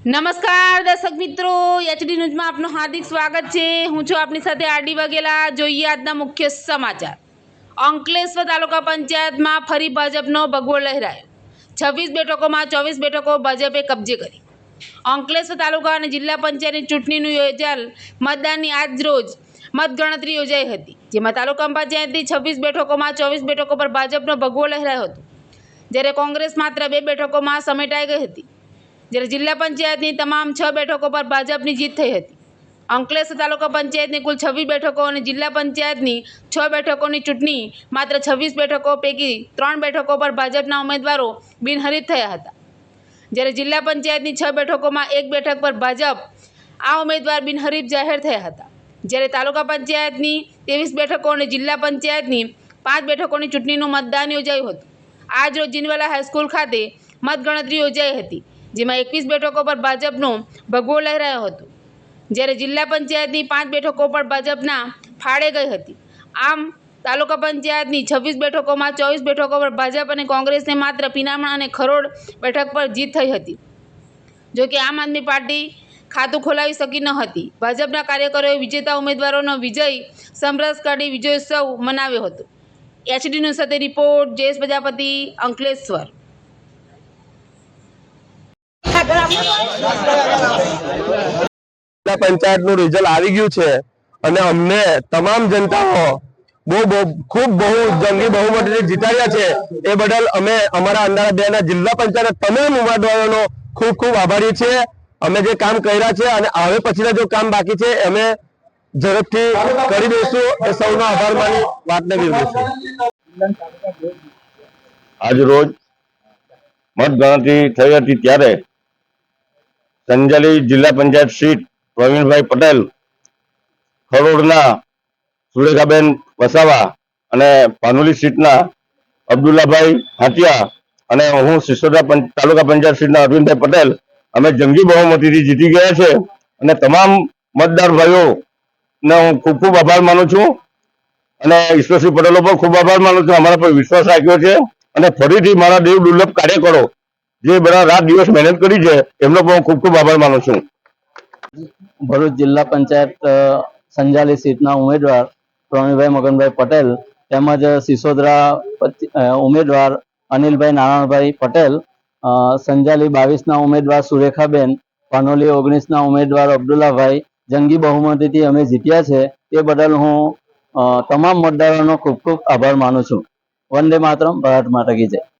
નમસ્કાર દર્શક મિત્રો, એચડી ન્યૂઝમાં આપનું હાર્દિક સ્વાગત છે। હું છું આપની સાથે આરડી વાઘેલા। જોઈએ આજના મુખ્ય સમાચાર। અંકલેશ્વર તાલુકા પંચાયતમાં ફરી ભાજપનો ભગવો લહેરાયો। 26 બેઠકોમાં 24 બેઠકો ભાજપે કબજે કરી। અંકલેશ્વર તાલુકા અને જિલ્લા પંચાયતની ચૂંટણીનું યોજાયેલ મતદાનની આજ રોજ મતગણતરી યોજાઈ હતી, જેમાં તાલુકા પંચાયતની 26 બેઠકોમાં 24 બેઠકો પર ભાજપનો ભગવો લહેરાયો હતો, જ્યારે કોંગ્રેસ માત્ર 2 બેઠકોમાં સમેટાઈ ગઈ હતી, જ્યારે જિલ્લા પંચાયતની તમામ 6 બેઠકો પર ભાજપની જીત થઈ હતી। અંકલેશ્વર તાલુકા પંચાયતની કુલ 26 બેઠકો અને જિલ્લા પંચાયતની 6 બેઠકોની ચૂંટણી માત્ર 26 બેઠકો પૈકી 3 બેઠકો પર ભાજપના ઉમેદવારો બિનહરીફ થયા હતા, જ્યારે જિલ્લા પંચાયતની 6 બેઠકોમાં 1 બેઠક પર ભાજપ આ ઉમેદવાર બિનહરીફ જાહેર થયા હતા, જ્યારે તાલુકા પંચાયતની 23 બેઠકો અને જિલ્લા પંચાયતની 5 બેઠકોની ચૂંટણીનું મતદાન યોજાયું હતું। આજ રોજ જીનવાલા હાઈસ્કૂલ ખાતે મતગણતરી યોજાઈ હતી, જેમાં 21 બેઠકો પર ભાજપનો ભગવો લહેરાયો હતો, જ્યારે જિલ્લા પંચાયતની 5 બેઠકો પર ભાજપના ફાળે ગઈ હતી। આમ તાલુકા પંચાયતની 26 બેઠકોમાં 24 બેઠકો પર ભાજપ અને કોંગ્રેસને માત્ર પીનામણ અને ખરોડ બેઠક પર જીત થઈ હતી। જોકે આમ આદમી પાર્ટી ખાતું ખોલાવી શકી ન હતી। ભાજપના કાર્યકરોએ વિજેતા ઉમેદવારોનો વિજય સમરસ કાઢી વિજયોત્સવ મનાવ્યો હતો। એચડી ન્યૂઝ સાથે રિપોર્ટ જયેશ પ્રજાપતિ, અંકલેશ્વર। પંચાયતનું રિઝલ્ટ આવી ગયું છે અને અમને તમામ જનતાઓ ખૂબ બહુ જંગી બહુમતીથી જીતાડ્યા છે। એ બદલ અમે અમારા અંડાળા 2 ના જિલ્લા પંચાયત તમામ ઉમેદવારોનો ખૂબ ખૂબ આભારી છે। અમે જે કામ કર્યા છે અને હવે પછીના જો કામ બાકી છે અમે ઝડપથી કરી દઈશું। એ સૌનો આભાર માની વાતને વિરમીશું। આજ રોજ મતગણતરી થઈ હતી ત્યારે સંજાલી જિલ્લા પંચાયત સીટ પ્રવીણભાઈ પટેલ, ખરોડના સુરેખાબેન વસાવા અને પાનોલી સીટના અબ્દુલ્લાભાઈ હાટિયા અને હું સિસોદરા તાલુકા પંચાયત સીટના અરવિંદભાઈ પટેલ અમે જંગી બહુમતીથી જીતી ગયા છે અને તમામ મતદાર ભાઈઓનો હું ખૂબ ખૂબ આભાર માનું છું અને ઈશ્વરસિંહ પટેલનો પણ ખૂબ આભાર માનું છું। અમારા પર વિશ્વાસ રાખ્યો છે અને ફરીથી મારા દેવ દુર્લભ કાર્યકરો જે બધા રાત દિવસ મહેનત કરી છે એમનો પણ ખૂબ ખૂબ આભાર માનું છું। ભરૂચ જિલ્લા પંચાયત સંજાલી સીટના ઉમેદવાર પ્રવીણભાઈ મગનભાઈ પટેલ તેમજ સિસોદરા ઉમેદવાર અનિલભાઈ નારાયણભાઈ પટેલ, સંજાલી 22ના ઉમેદવાર સુરેખાબેન, પાનોલી 19ના ઉમેદવાર અબ્દુલ્લાભાઈ જંગી બહુમતીથી અમે જીત્યા છે। એ બદલ હું તમામ મતદારોનો ખૂબ ખૂબ આભાર માનું છું। વંદે માતરમ, ભારત માતા કી જય।